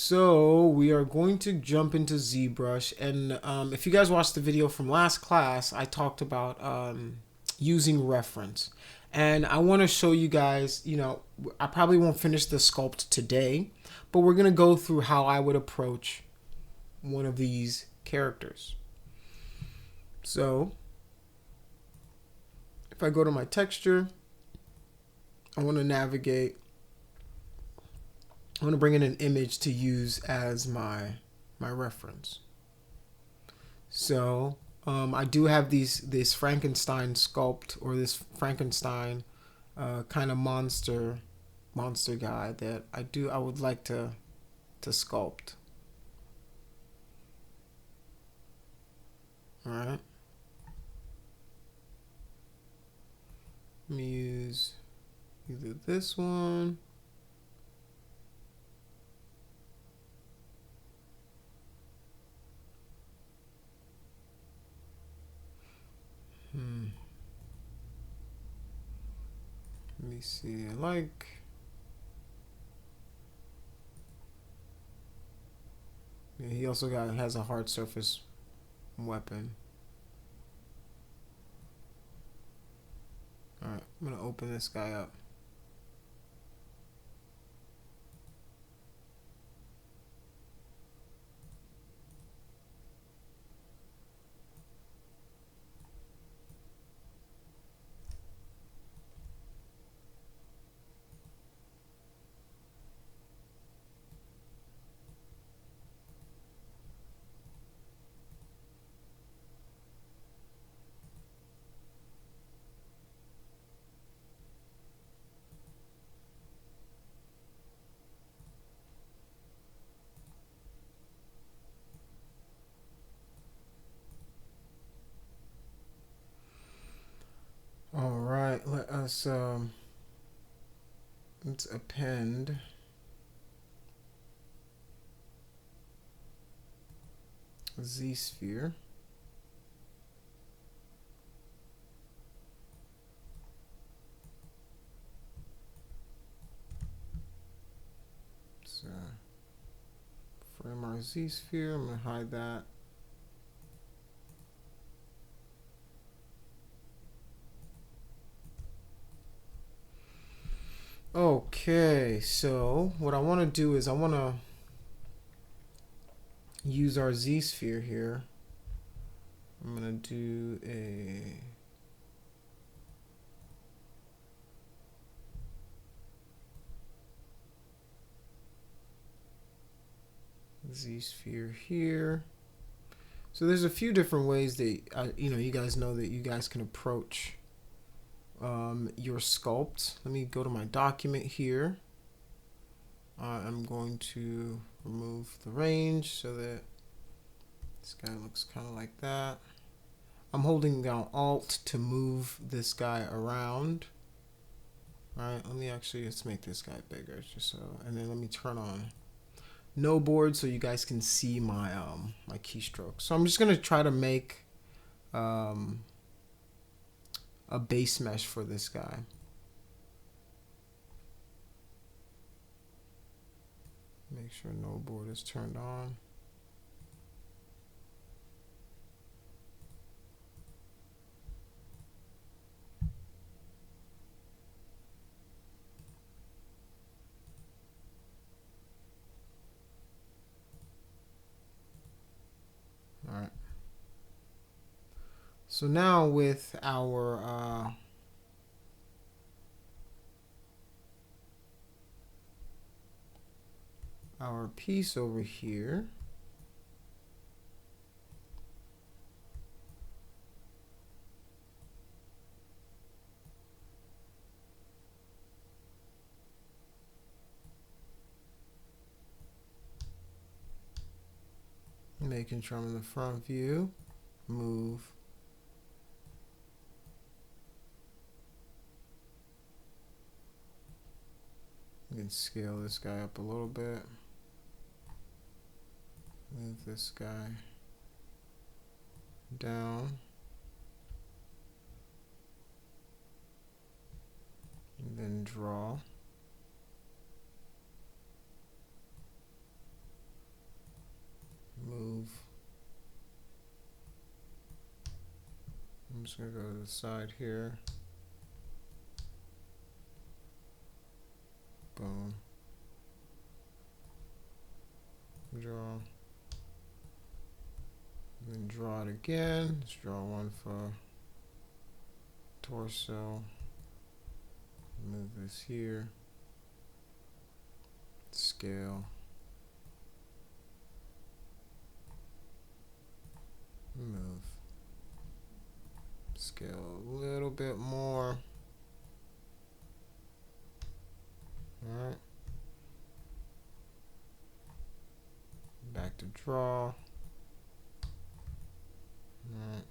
So we are going to jump into ZBrush, and if you guys watched the video from last class, I talked about using reference, and I want to show you guys. I probably won't finish the sculpt today, but we're gonna go through how I would approach one of these characters. So if I go to my texture, I want to navigate. I want to bring in an image to use as my reference. So I do have this Frankenstein sculpt, or this Frankenstein kind of monster guy that I would like to sculpt. All right. Let me use either this one. Let me see. Yeah, he also has a hard surface weapon. All right, I'm gonna open this guy up. All right, let's append ZSphere. So frame our ZSphere. I'm gonna hide that. Okay, so what I want to do is I want to use our ZSphere here. I'm going to do a ZSphere here. So there's a few different ways that you guys know that you guys can approach your sculpt. Let me go to my document here. I'm going to remove the range so that this guy looks kind of like that. I'm holding down Alt to move this guy around. All right, let's make this guy bigger, just so, and then let me turn on no board so you guys can see my my keystrokes. So I'm just gonna try to make a base mesh for this guy. Make sure no board is turned on. All right. So now with our piece over here, making sure I'm in the front view, move. You can scale this guy up a little bit. Move this guy down. And then draw. I'm just gonna go to the side here. Boom. Draw. And then draw it again. Let's draw one for torso. Move this here. Scale. Move. Scale a little bit more. Alright. Back to draw. Alright.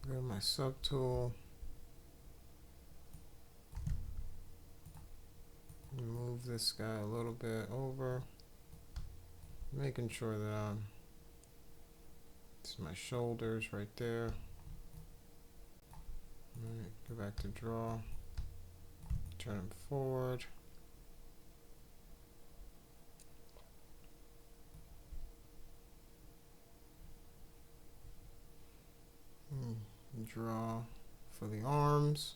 Go to my subtool. Move this guy a little bit over. Making sure that it's my shoulders right there. Alright, go back to draw. Turn him forward. Draw for the arms.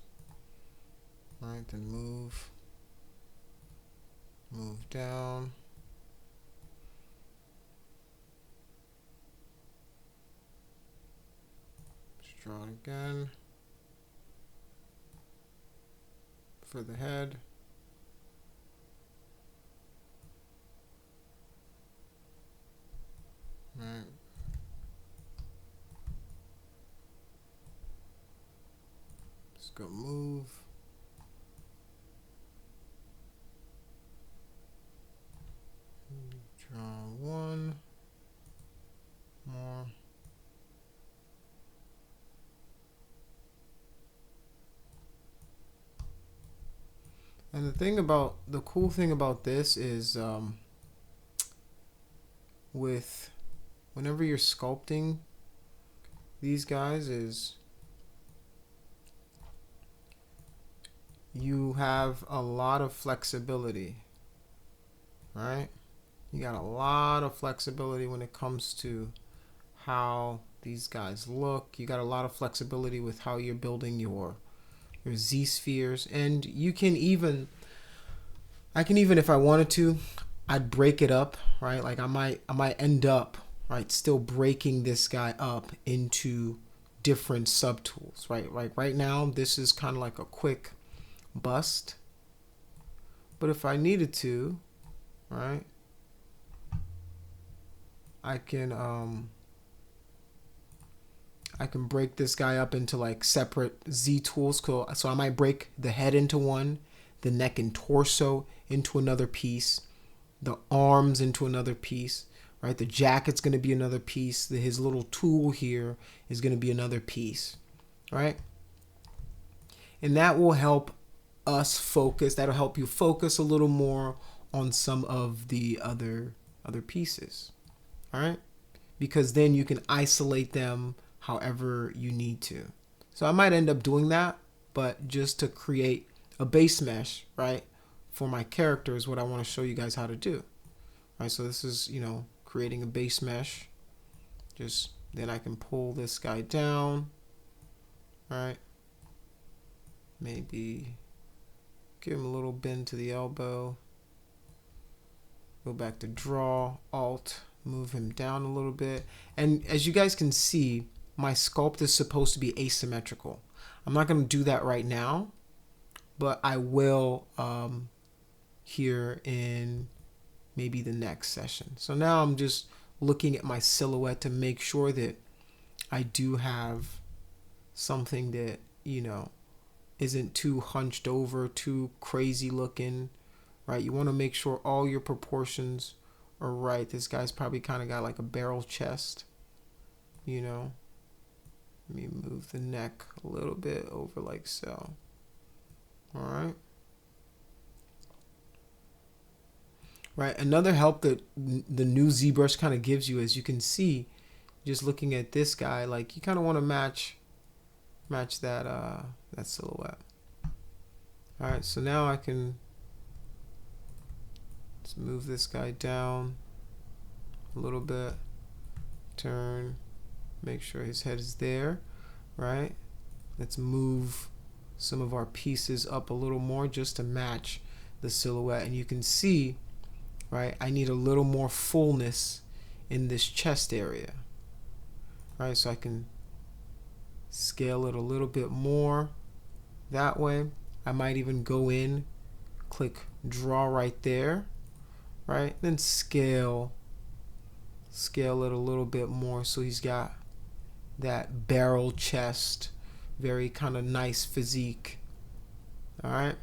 Right, then move down. Let's draw it again for the head. Right. Let's go move. Draw one more. And the cool thing about this is whenever you're sculpting these guys is you have a lot of flexibility, right? You got a lot of flexibility when it comes to how these guys look. You got a lot of flexibility with how you're building your ZSpheres, and you can even, I can even, if I wanted to, I'd break it up, right? Like I might end up, right, still breaking this guy up into different subtools, right? Right now, this is kind of like a quick bust, but if I needed to, right, I can break this guy up into like separate Z tools. So I might break the head into one, the neck and torso into another piece, the arms into another piece, right? The jacket's going to be another piece. His little tool here is going to be another piece, right? And that will help us focus. That'll help you focus a little more on some of the other pieces, all right? Because then you can isolate them however you need to. So I might end up doing that, but just to create a base mesh, right, for my character is what I want to show you guys how to do. Right, so this is, you know, creating a base mesh. Just then I can pull this guy down, right? Maybe give him a little bend to the elbow. Go back to draw, alt, move him down a little bit. And as you guys can see, my sculpt is supposed to be asymmetrical. I'm not going to do that right now, but I will here in maybe the next session. So now I'm just looking at my silhouette to make sure that I do have something that, you know, isn't too hunched over, too crazy looking, right? You want to make sure all your proportions are right. This guy's probably kind of got like a barrel chest, you know. Let me move the neck a little bit over like so. All right. Right. Another help that the new ZBrush kind of gives you, as you can see, just looking at this guy, like you kind of want to match that that silhouette. All right. So now I can just move this guy down a little bit, turn, make sure his head is there, right? Let's move some of our pieces up a little more just to match the silhouette. And you can see, right, I need a little more fullness in this chest area, right? So I can scale it a little bit more that way. I might even go in, click draw right there, right? Then scale it a little bit more so he's got that barrel chest, very kind of nice physique. All right.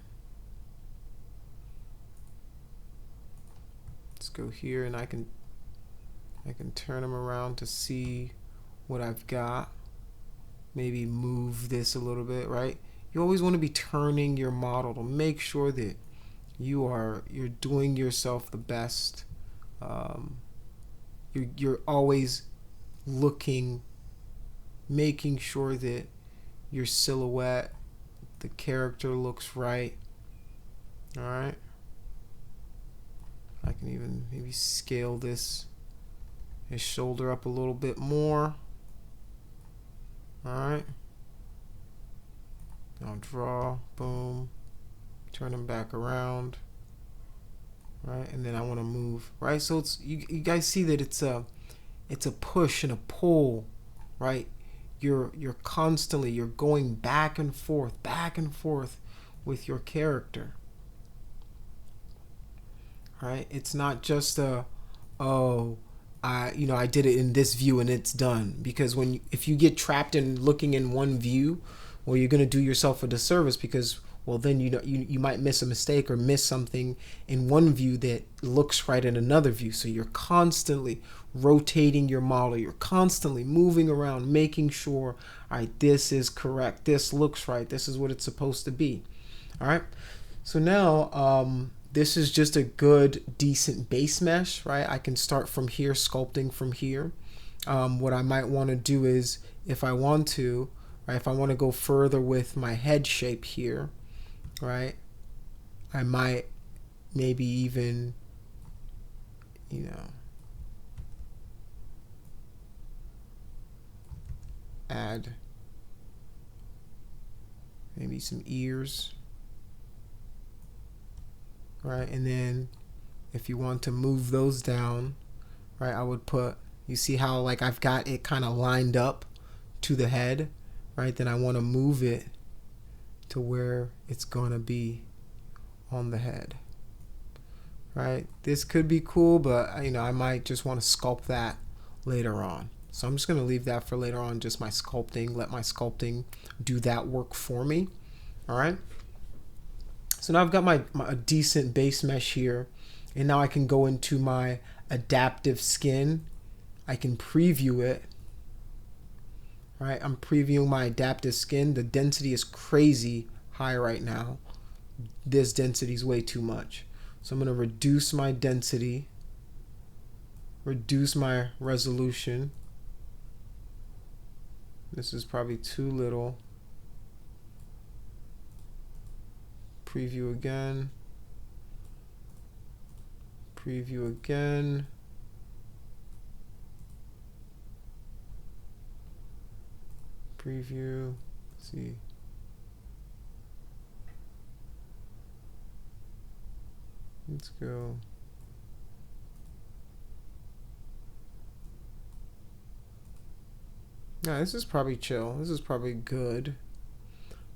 Let's go here, and I can turn him around to see what I've got. Maybe move this a little bit, right? You always want to be turning your model to make sure that you're doing yourself the best. You're always looking, making sure that your silhouette, the character looks right. All right. I can even maybe scale his shoulder up a little bit more. All right. Now draw, boom, turn him back around. Right, and then I want to move, right? So it's you guys see that it's a push and a pull, right? You're constantly, you're going back and forth with your character. Right? It's not just I did it in this view and it's done. Because if you get trapped in looking in one view, well, you're going to do yourself a disservice, because well, then you might miss a mistake or miss something in one view that looks right in another view. So you're constantly rotating your model. You're constantly moving around, making sure, all right, this is correct. This looks right. This is what it's supposed to be. All right. So now this is just a good, decent base mesh, right? I can start from here, sculpting from here. What I might want to do is, if I want to, right, if I want to go further with my head shape here, right, I might maybe even, add maybe some ears, right? And then if you want to move those down, right, I would put, you see how like I've got it kind of lined up to the head, right? Then I want to move it to where it's going to be on the head, right? This could be cool, but I might just want to sculpt that later on. So I'm just going to leave that for later on, just my sculpting, let my sculpting do that work for me. All right. So now I've got my decent base mesh here, and now I can go into my adaptive skin. I can preview it. Right, I'm previewing my adaptive skin. The density is crazy high right now. This density is way too much. So I'm going to reduce my density, reduce my resolution. This is probably too little. Preview again. Preview again. Preview. Let's see. Let's go. Yeah, this is probably chill. This is probably good.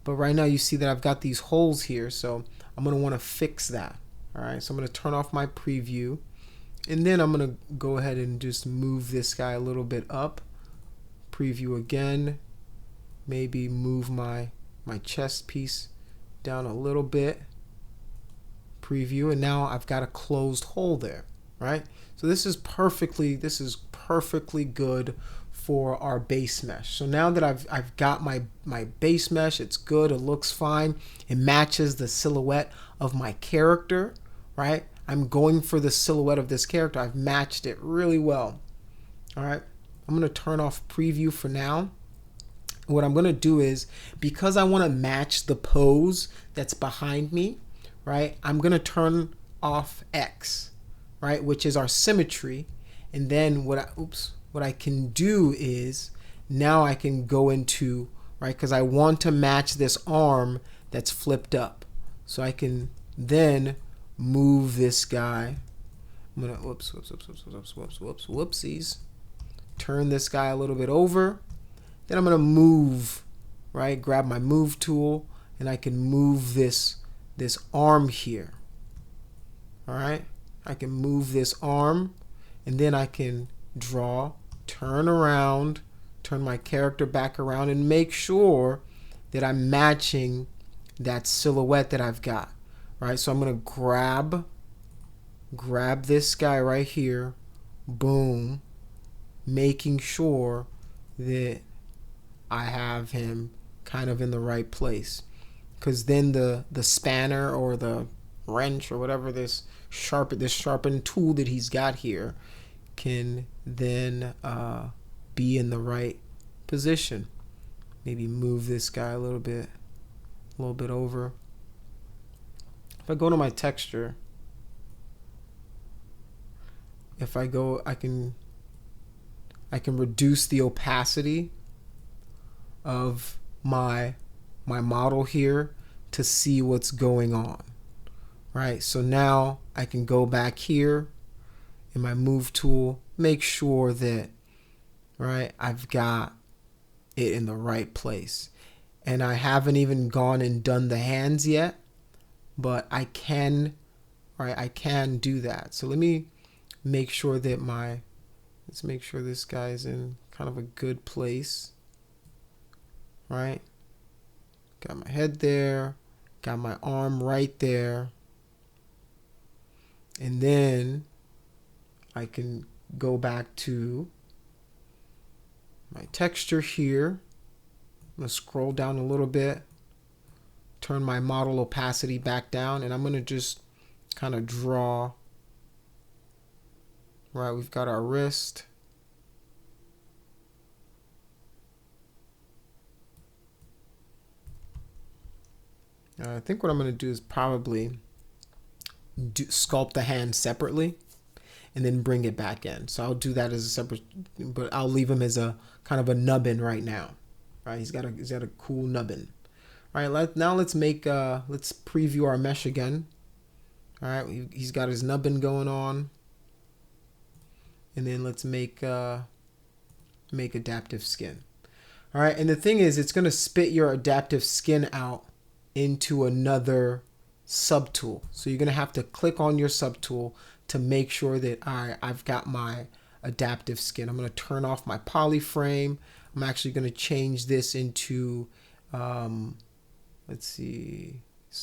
But right now you see that I've got these holes here, so I'm going to want to fix that. All right, so I'm going to turn off my preview, and then I'm going to go ahead and just move this guy a little bit up. Preview again. Maybe move my chest piece down a little bit. Preview, and now I've got a closed hole there, right? So this is perfectly good for our base mesh. So now that I've got my base mesh, it's good, it looks fine, it matches the silhouette of my character, right? I'm going for the silhouette of this character. I've matched it really well. All right, I'm gonna turn off preview for now. What I'm gonna do is, because I wanna match the pose that's behind me, right? I'm gonna turn off X, right? Which is our symmetry. And then what I can do is, now I can go into, right? Because I want to match this arm that's flipped up. So I can then move this guy. I'm gonna, whoopsies. Turn this guy a little bit over. Then I'm gonna move, right? Grab my move tool and I can move this arm here. All right, I can move this arm and then I can draw, turn around, turn my character back around and make sure that I'm matching that silhouette that I've got, right? So I'm gonna grab this guy right here, boom, making sure that I have him kind of in the right place, because then the spanner or the wrench or whatever this sharpened tool that he's got here can then be in the right position. Maybe move this guy a little bit over. If I go to my texture, if I go, I can reduce the opacity of my model here to see what's going on, right? So now I can go back here in my move tool, make sure that, right, I've got it in the right place. And I haven't even gone and done the hands yet, but I can, right, I can do that. So let me make sure that let's make sure this guy's in kind of a good place, right? Got my head there, got my arm right there. And then I can go back to my texture here. I'm gonna scroll down a little bit, turn my model opacity back down, and I'm gonna just kind of draw, right? We've got our wrist. I think what I'm going to do is probably sculpt the hand separately and then bring it back in. So I'll do that as a separate, but I'll leave him as a kind of a nubbin right now. Right? He's got a cool nubbin. All right, now let's preview our mesh again. All right, he's got his nubbin going on. And then let's make adaptive skin. All right, and the thing is, it's going to spit your adaptive skin out into another subtool. So you're going to have to click on your subtool to make sure that I've got my adaptive skin. I'm going to turn off my polyframe. I'm actually going to change this into, let's see,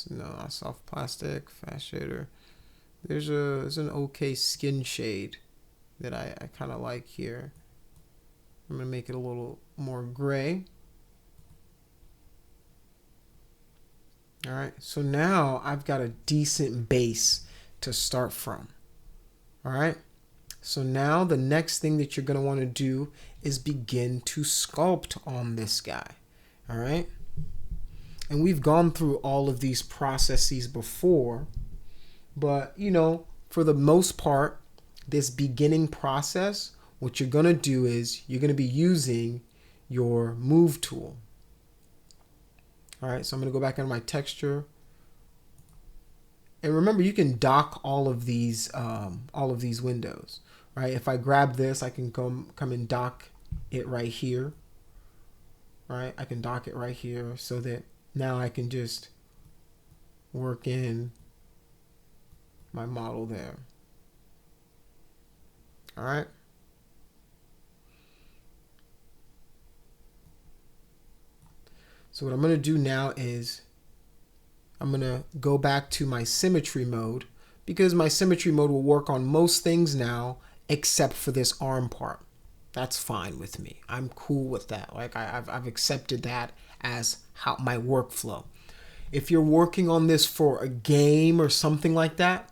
no, soft plastic, fast shader. There's an okay skin shade that I kind of like here. I'm going to make it a little more gray. All right, so now I've got a decent base to start from. All right, so now the next thing that you're going to want to do is begin to sculpt on this guy. All right, and we've gone through all of these processes before, but you know, for the most part, this beginning process, what you're going to do is you're going to be using your move tool. All right, so I'm going to go back into my texture. And remember, you can dock all of these windows, right? If I grab this, I can come and dock it right here, right? I can dock it right here so that now I can just work in my model there. All right. So what I'm going to do now is I'm going to go back to my symmetry mode, because my symmetry mode will work on most things now except for this arm part. That's fine with me. I'm cool with that. Like I've accepted that as how my workflow. If you're working on this for a game or something like that,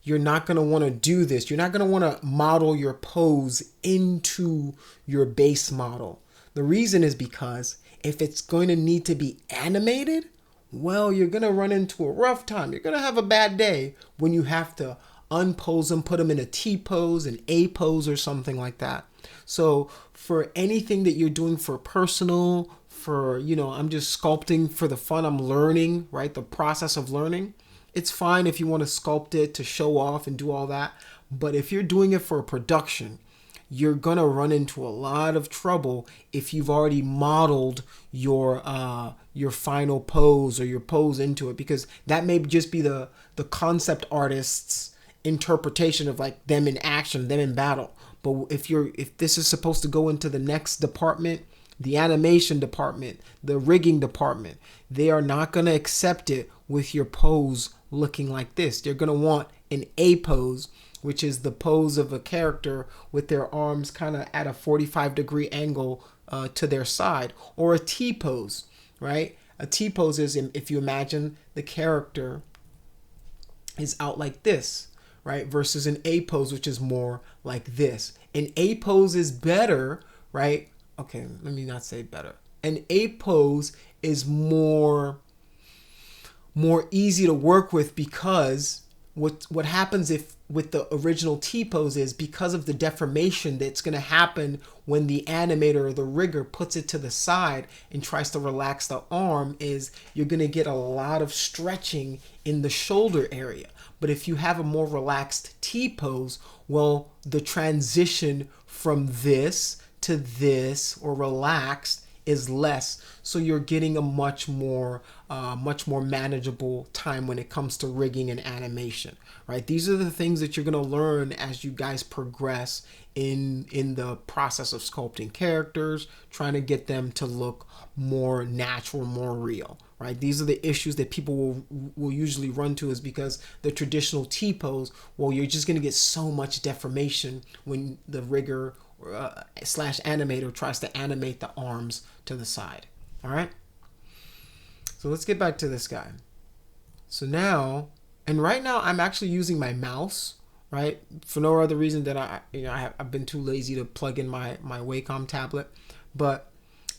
you're not going to want to do this. You're not going to want to model your pose into your base model. The reason is because if it's going to need to be animated, well, you're going to run into a rough time. You're going to have a bad day when you have to unpose them, put them in a T pose, an A pose, or something like that. So for anything that you're doing for personal, for, I'm just sculpting for the fun, I'm learning, right? The process of learning. It's fine if you want to sculpt it to show off and do all that. But if you're doing it for a production, you're going to run into a lot of trouble if you've already modeled your final pose or your pose into it, because that may just be the concept artist's interpretation of like them in action, them in battle. But if this is supposed to go into the next department, the animation department, the rigging department, they are not going to accept it with your pose looking like this. They're going to want an A pose, which is the pose of a character with their arms kind of at a 45-degree angle to their side, or a T pose, right? A T pose is if you imagine the character is out like this, right? Versus an A pose, which is more like this. An A pose is better, right? Okay, let me not say better. An A pose is more easy to work with, because what happens if with the original T pose is, because of the deformation that's going to happen when the animator or the rigger puts it to the side and tries to relax the arm, is you're going to get a lot of stretching in the shoulder area. But if you have a more relaxed T pose, well, the transition from this to this or relaxed is less, so you're getting a much more manageable time when it comes to rigging and animation, right? These are the things that you're going to learn as you guys progress in the process of sculpting characters, trying to get them to look more natural, more real, right? These are the issues that people will usually run to, is because the traditional T pose, well, you're just going to get so much deformation when the rigger slash animator tries to animate the arms to the side. All right, so let's get back to this guy. So now, and right now I'm actually using my mouse, right, for no other reason than I've been too lazy to plug in my Wacom tablet. But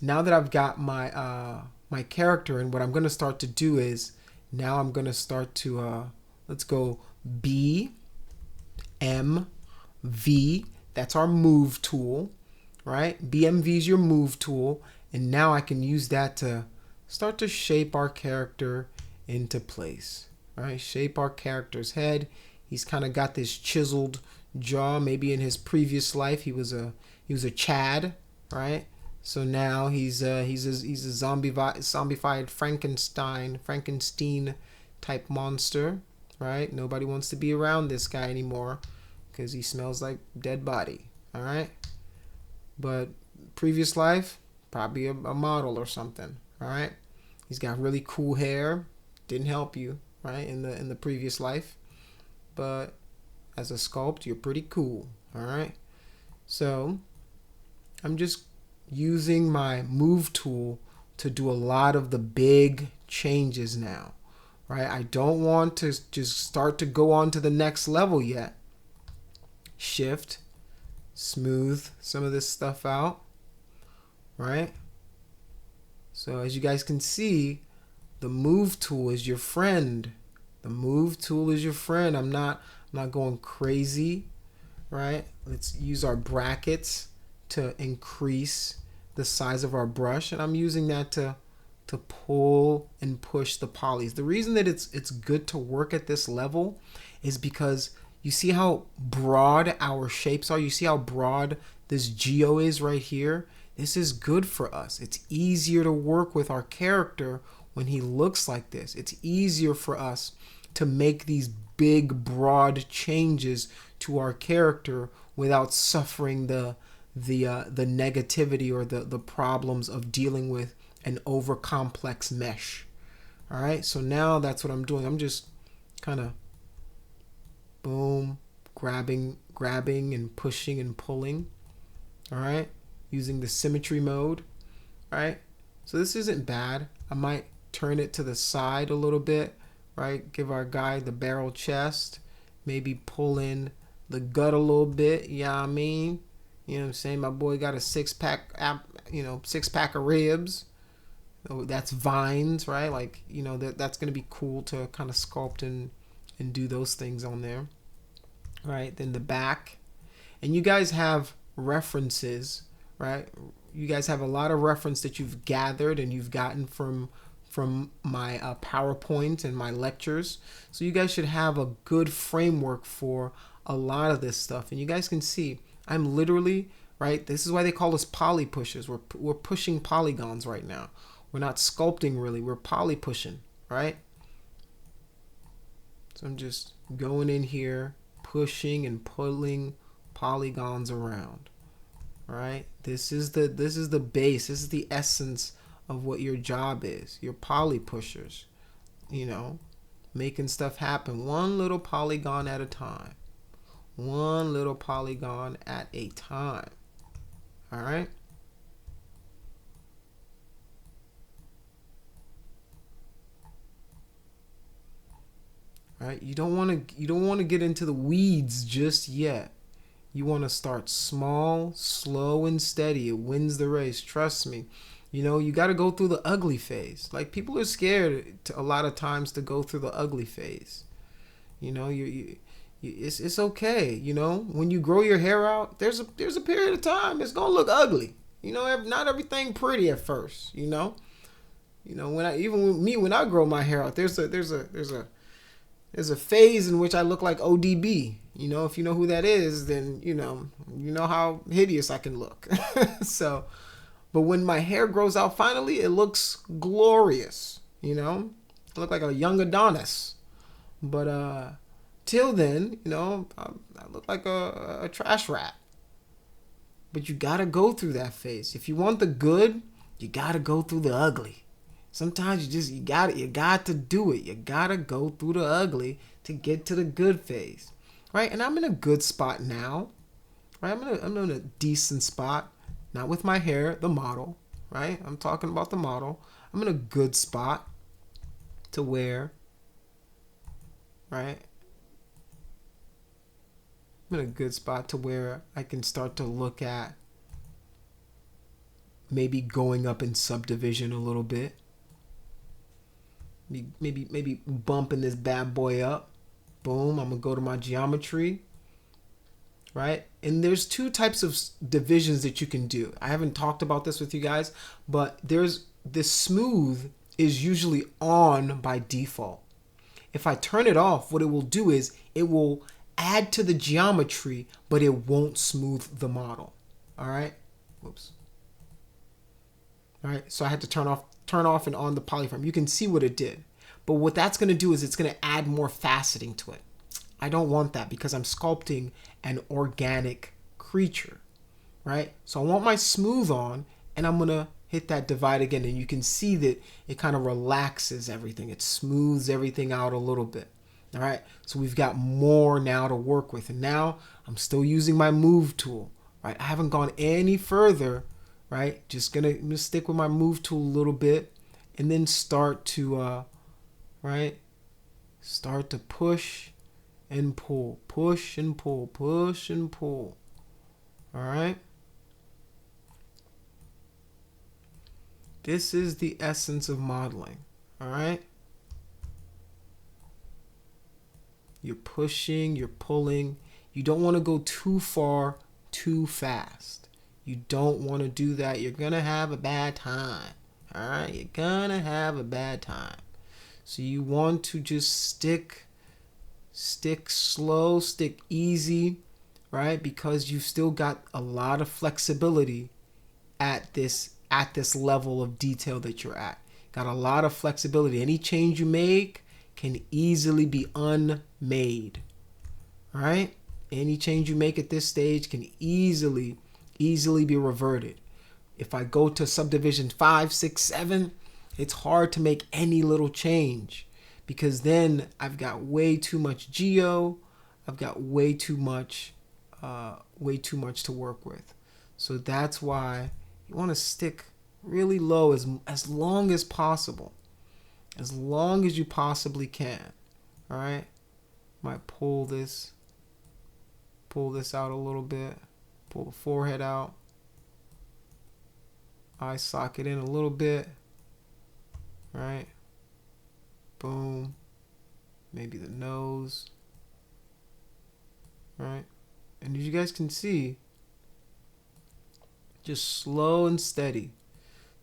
now that I've got my my character, and what I'm going to start to do is, now I'm going to start to let's go B M V. That's our move tool, right? BMV is your move tool. And now I can use that to start to shape our character into place, right? Shape our character's head. He's kind of got this chiseled jaw. Maybe in his previous life he was a Chad, right? So now he's a zombified Frankenstein type monster, right? Nobody wants to be around this guy anymore because he smells like dead body. All right, but previous life, probably a model or something. All right, he's got really cool hair. Didn't help you, right, in the previous life, but as a sculpt, you're pretty cool. All right, so I'm just using my move tool to do a lot of the big changes now, right? I don't want to just start to go on to the next level yet. Shift, smooth some of this stuff out, right? So as you guys can see, the move tool is your friend. The move tool is your friend. I'm not going crazy, right? Let's use our brackets to increase the size of our brush, and I'm using that to pull and push the polys. The reason that it's good to work at this level is because you see how broad our shapes are? You see how broad this geo is right here? This is good for us. It's easier to work with our character when he looks like this. It's easier for us to make these big, broad changes to our character without suffering the negativity or the problems of dealing with an over complex mesh. All right, so now that's what I'm doing. I'm just kind of boom, grabbing and pushing and pulling. All right, using the symmetry mode. Right, so this isn't bad. I might turn it to the side a little bit, right? Give our guy the barrel chest, maybe pull in the gut a little bit. Yeah, I mean, you know what I'm saying? My boy got a six-pack of ribs. Oh, that's vines, right? Like, you know, that's gonna be cool to kind of sculpt and do those things on there. Right, then the back, and you guys have references, right? You guys have a lot of reference that you've gathered and you've gotten from my PowerPoint and my lectures. So you guys should have a good framework for a lot of this stuff. And you guys can see I'm literally, right? This is why they call us poly pushers. We're pushing polygons right now. We're not sculpting really. We're poly pushing, right? So I'm just going in here, pushing and pulling polygons around. All right, this is the base. This is the essence of what your job is. You're poly pushers, you know, making stuff happen one little polygon at a time. One little polygon at a time. All right. All right, you don't want to get into the weeds just yet. You want to start small, slow, and steady. It wins the race. Trust me. You know, you got to go through the ugly phase. Like, people are scared a lot of times to go through the ugly phase. You know, it's okay. You know, when you grow your hair out, there's a period of time it's gonna look ugly. You know, not everything pretty at first. You know, when I grow my hair out, there's a phase in which I look like ODB. You know, if you know who that is, then you know how hideous I can look. So, but when my hair grows out finally, it looks glorious. You know, I look like a young Adonis. But till then, you know, I look like a trash rat. But you gotta go through that phase. If you want the good, you gotta go through the ugly. Sometimes you got to do it. You gotta go through the ugly to get to the good phase, right? And I'm in a good spot now, right? I'm in a decent spot, not with my hair, the model, right? I'm talking about the model. I'm in a good spot to where, right? I'm in a good spot to where I can start to look at maybe going up in subdivision a little bit. Maybe bumping this bad boy up. Boom, I'm gonna go to my geometry, right? And there's two types of divisions that you can do. I haven't talked about this with you guys, but there's this smooth is usually on by default. If I turn it off, what it will do is it will add to the geometry, but it won't smooth the model. All right. Whoops. All right. So I had to turn off and on the polyform. You can see what it did. But what that's going to do is it's going to add more faceting to it. I don't want that because I'm sculpting an organic creature, right? So I want my smooth on, and I'm going to hit that divide again, and you can see that it kind of relaxes everything. It smooths everything out a little bit. All right, so we've got more now to work with, and now I'm still using my move tool, right? I haven't gone any further, right? Just gonna stick with my move tool a little bit, and then start to, right? Start to push and pull, push and pull, push and pull. All right. This is the essence of modeling. All right. You're pushing, you're pulling. You don't want to go too far, too fast. You don't want to do that. You're going to have a bad time. All right? You're going to have a bad time. So you want to just stick slow, stick easy, right? Because you've still got a lot of flexibility at this level of detail that you're at. Got a lot of flexibility. Any change you make can easily be unmade. All right? Any change you make at this stage can easily be reverted. If I go to subdivision 5, 6, 7, it's hard to make any little change because then I've got way too much geo. I've got way too much to work with. So that's why you want to stick really low as long as possible. As long as you possibly can. All right? Might pull this out a little bit. Pull the forehead out. Eye socket in a little bit. All right? Boom. Maybe the nose. All right? And as you guys can see, just slow and steady.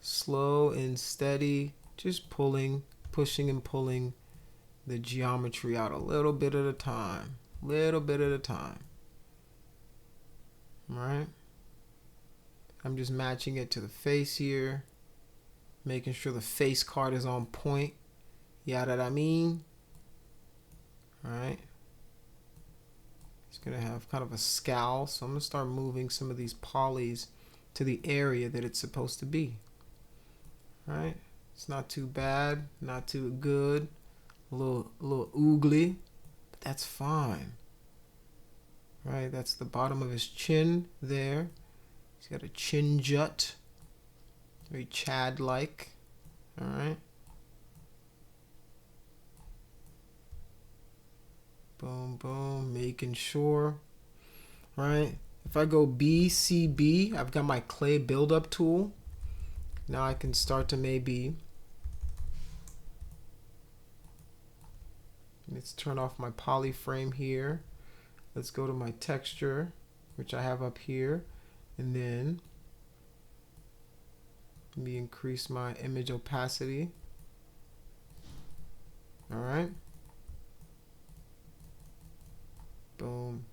Slow and steady. Just pushing and pulling the geometry out a little bit at a time. Little bit at a time. All right? I'm just matching it to the face here. Making sure the face card is on point. Yada I mean. All right? It's going to have kind of a scowl. So I'm going to start moving some of these polys to the area that it's supposed to be. All right? It's not too bad. Not too good. A little oogly. But that's fine. All right? That's the bottom of his chin there. He's got a chin jut. Very Chad-like. All right? Boom, boom, making sure. Right? If I go BCB, I've got my clay buildup tool. Now I can start to maybe, let's turn off my poly frame here. Let's go to my texture, which I have up here. And then let me increase my image opacity. All right. Boom.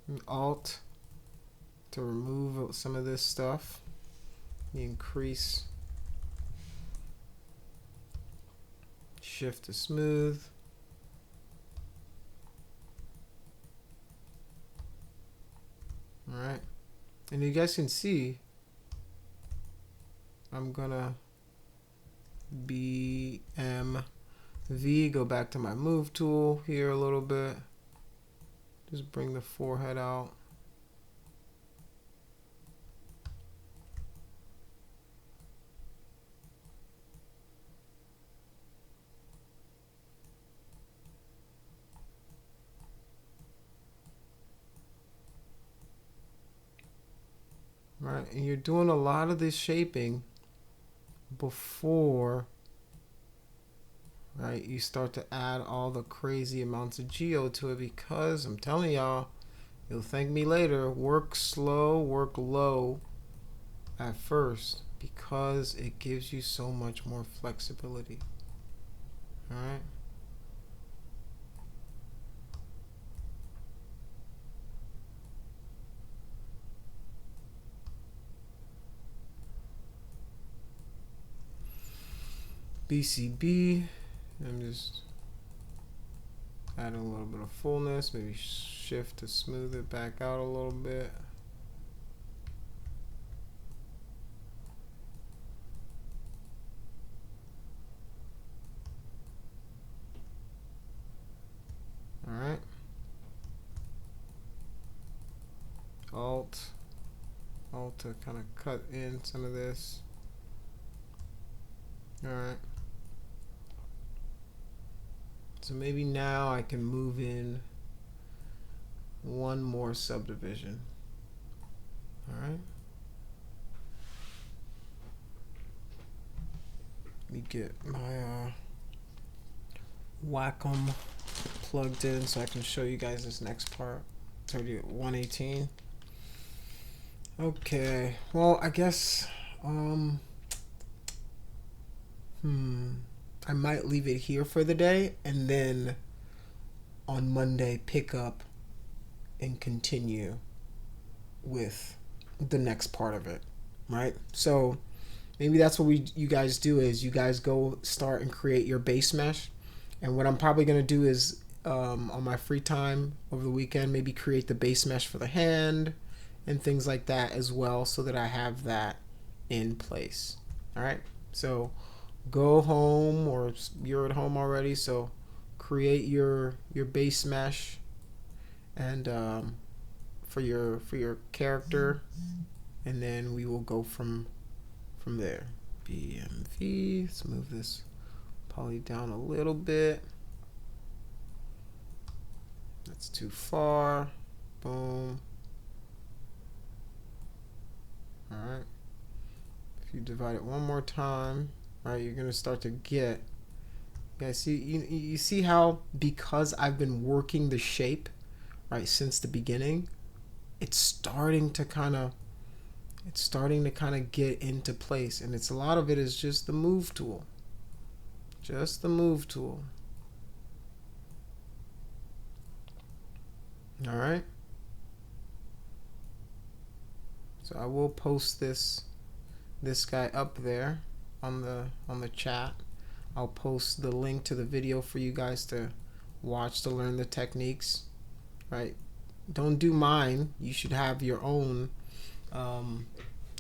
And Alt to remove some of this stuff. Increase. Shift to smooth. All right. And you guys can see I'm gonna BMV, go back to my move tool here a little bit. Just bring the forehead out. Right, and you're doing a lot of this shaping before, right, you start to add all the crazy amounts of geo to it, because I'm telling y'all, you'll thank me later, work slow, work low at first, because it gives you so much more flexibility. All right. BCB, I'm just adding a little bit of fullness, maybe shift to smooth it back out a little bit. All right. Alt to kind of cut in some of this. All right. So maybe now I can move in one more subdivision. All right. Let me get my Wacom plugged in so I can show you guys this next part. It's already at 118. Okay. Well, I guess I might leave it here for the day, and then on Monday pick up and continue with the next part of it, right? So maybe that's what you guys do, is you guys go start and create your base mesh. And what I'm probably going to do is on my free time over the weekend, maybe create the base mesh for the hand and things like that as well, so that I have that in place. All right. So go home, or you're at home already, so create your base mesh and for your character, and then we will go from there. BMV, let's move this poly down a little bit. That's too far. Boom. All right. If you divide it one more time, all right, you're gonna start to get. You guys see, you see how, because I've been working the shape, right, since the beginning, it's starting to kind of get into place, and a lot of it is just the move tool. Just the move tool. All right. So I will post this guy up there on the chat. I'll post the link to the video for you guys to watch to learn the techniques. Right? Don't do mine. You should have your own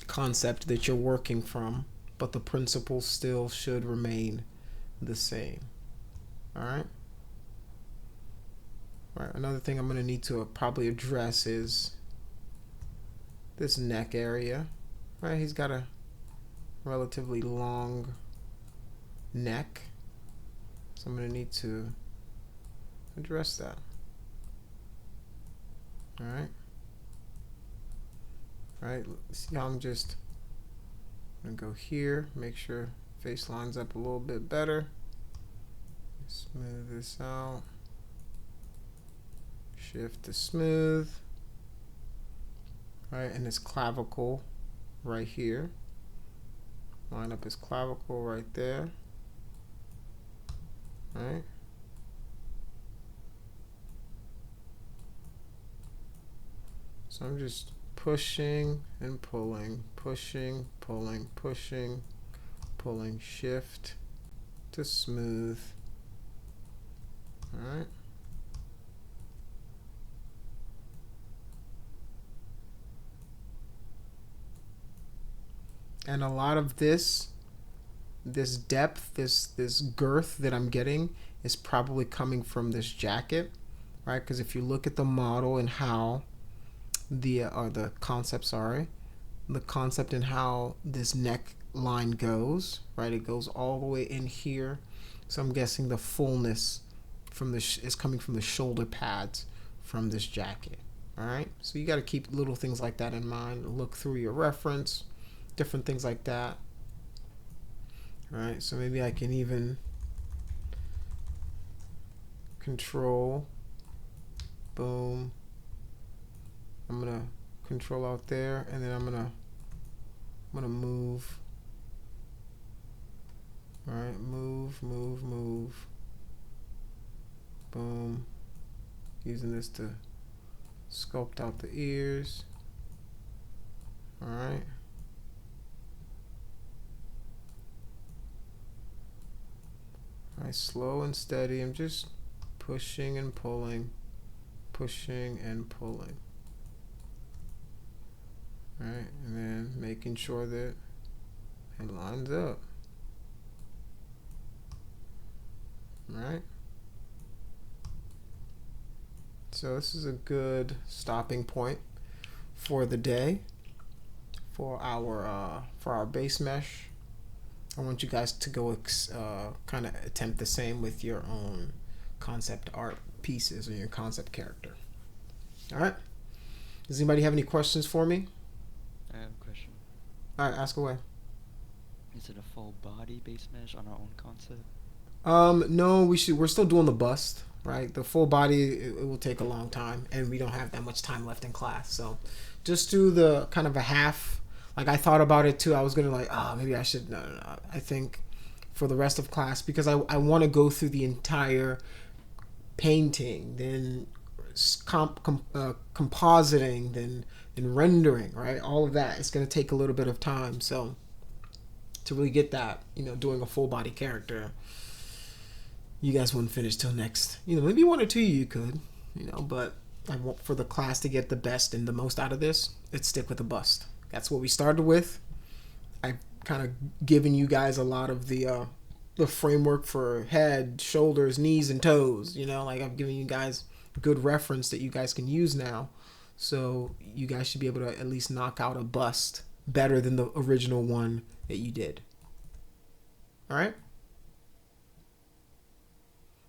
concept that you're working from, but the principles still should remain the same. All right. All right. Another thing I'm going to need to probably address is this neck area. Right. He's got a relatively long neck, so I'm going to need to address that. All right. Right, see how I'm just gonna go here, make sure face lines up a little bit better. Smooth this out. Shift to smooth. All right, and this clavicle right here. Line up his clavicle right there. All right. So I'm just pushing and pulling, pushing, pulling, pushing, pulling, shift to smooth. All right. And a lot of this depth, this girth that I'm getting is probably coming from this jacket, right? Because if you look at the model and how the concept and how this neck line goes, right? It goes all the way in here. So I'm guessing the fullness from is coming from the shoulder pads from this jacket. All right. So you got to keep little things like that in mind. Look through your reference, different things like that. All right. So maybe I can even control, boom. I'm gonna control out there, and then I'm gonna move. All right, move, move, move. Boom. Using this to sculpt out the ears. All right. All right, slow and steady. I'm just pushing and pulling, pushing and pulling. All right, and then making sure that it lines up. All right. So this is a good stopping point for the day for our base mesh. I want you guys to go kind of attempt the same with your own concept art pieces or your concept character. All right. Does anybody have any questions for me? I have a question. All right, ask away. Is it a full body base mesh on our own concept? No, we're still doing the bust, right? The full body, it will take a long time, and we don't have that much time left in class. So just do the kind of a half. Like, I thought about it too. I was gonna maybe I should. No. I think for the rest of class, because I want to go through the entire painting, then compositing, then rendering, right? All of that. It's gonna take a little bit of time. So to really get that, doing a full body character, you guys wouldn't finish till next. Maybe 1 or 2 you could, but I want for the class to get the best and the most out of this, let's stick with the bust. That's what we started with. I've kind of given you guys a lot of the the framework for head, shoulders, knees, and toes. Like I'm giving you guys good reference that you guys can use now. So you guys should be able to at least knock out a bust better than the original one that you did. All right?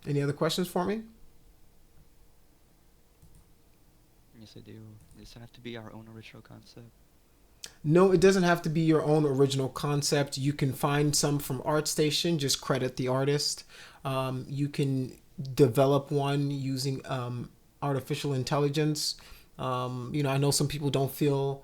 Any other questions for me? Yes, I do. Does it have to be our own original concept? No, it doesn't have to be your own original concept. You can find some from ArtStation. Just credit the artist. You can develop one using artificial intelligence. I know some people don't feel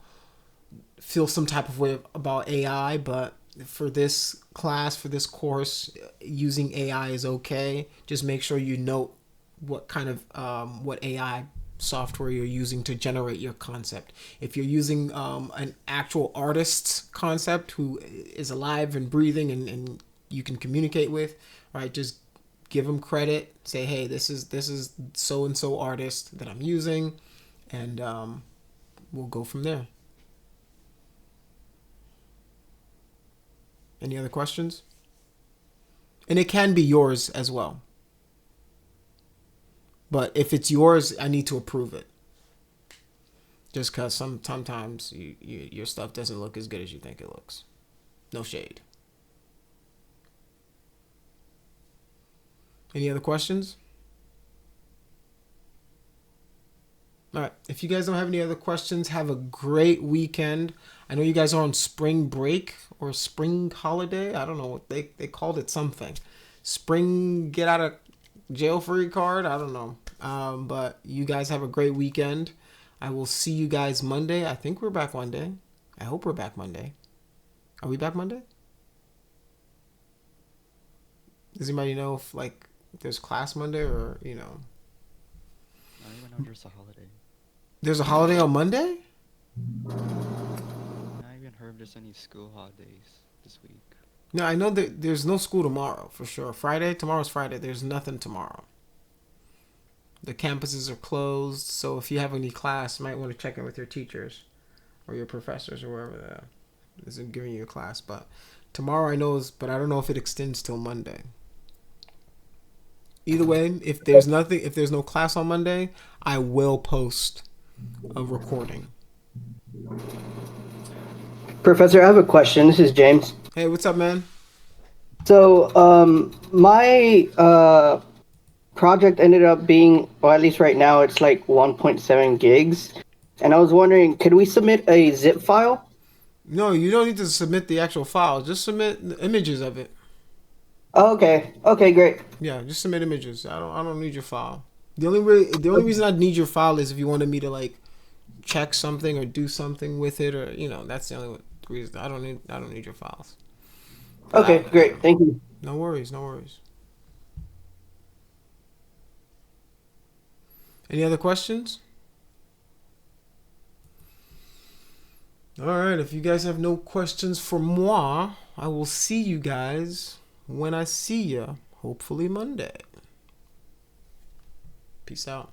some type of way about AI, but for this class, for this course, using AI is okay. Just make sure you note what kind of what AI software you're using to generate your concept. If you're using an actual artist's concept who is alive and breathing and you can communicate with, right, just give them credit. Say, hey, this is so and so artist that I'm using, and we'll go from there. Any other questions? And it can be yours as well. But if it's yours, I need to approve it. Just because sometimes your stuff doesn't look as good as you think it looks. No shade. Any other questions? All right. If you guys don't have any other questions, have a great weekend. I know you guys are on spring break or spring holiday. I don't know what they called it, something. Spring get out of jail free card. I don't know. But you guys have a great weekend. I will see you guys Monday. I think we're back Monday. I hope we're back Monday. Are we back Monday? Does anybody know if there's class Monday or I don't even know there's a holiday. There's a holiday on Monday? I haven't even heard there's any school holidays this week. No, I know that there's no school tomorrow for sure. Tomorrow's Friday. There's nothing tomorrow. The campuses are closed, so if you have any class, you might want to check in with your teachers or your professors or wherever is giving you a class. But tomorrow I know but I don't know if it extends till Monday. Either way, if there's no class on Monday, I will post a recording. Professor, I have a question. This is James. Hey, what's up, man? So, my project ended up being, well, at least right now, it's like 1.7 gigs. And I was wondering, could we submit a zip file? No, you don't need to submit the actual file. Just submit the images of it. Oh, okay. Okay, great. Yeah, just submit images. I don't need your file. The only reason I need your file is if you wanted me to check something or do something with it, or that's the only reason. I don't need your files. Okay, great. Thank you. No worries. Any other questions? All right, if you guys have no questions for moi, I will see you guys when I see ya, hopefully Monday. Peace out.